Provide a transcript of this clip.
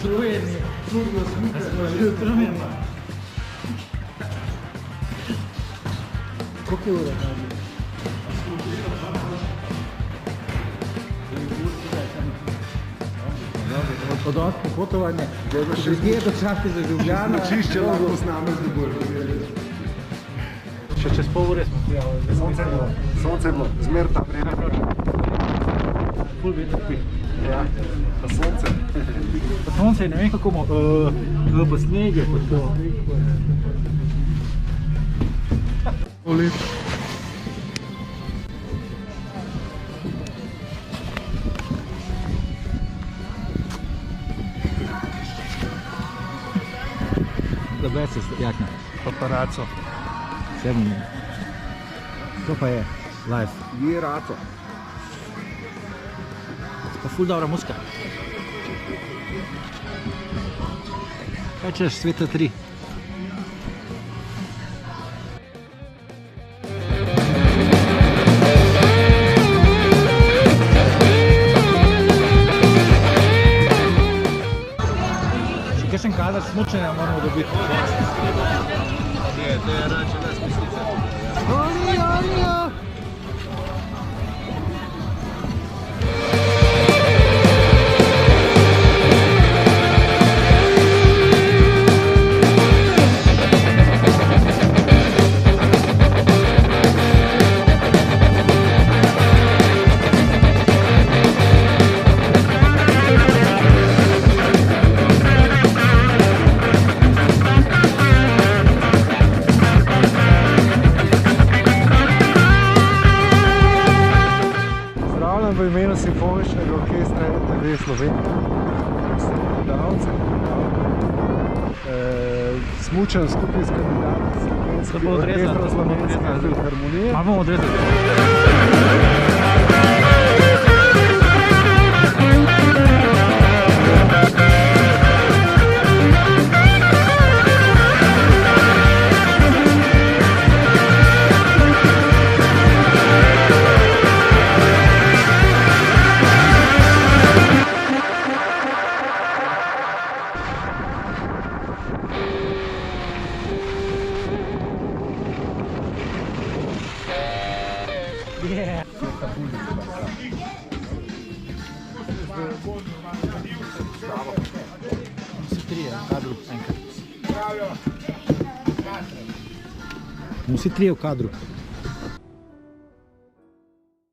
Sloveniji. Jutro nema. Koliko je ura? Od osmi potovanje, ljudje dočasni za Ljubljano. Čišče lahko z nami zdobolj. Še čez pol ure smo prijavili. Sonce je bilo, zmer ta vreme. Ful veter pi. Ja, pa sonce. Pa sonce je, ne vem kako bomo, pa sneg je, pa to. Lep. Da besi, jakna. Paparaco. Sedmi ne. To pa je live. Je raco. Pa ful dobra muska. Kaj češ, Sveta 3? Še kakšen kadar smučenja moramo dobiti. Je, to je rače da smislica. Onijo! V imenu simfoničnega orkestra RTV Slovenije. Smučam skupaj s kandidati Slovenskega orkestra Slovenske filharmonije. Malo bomo odrezali. Yeah. Vsi trije v kadru enkrat. Vsi trije v kadru.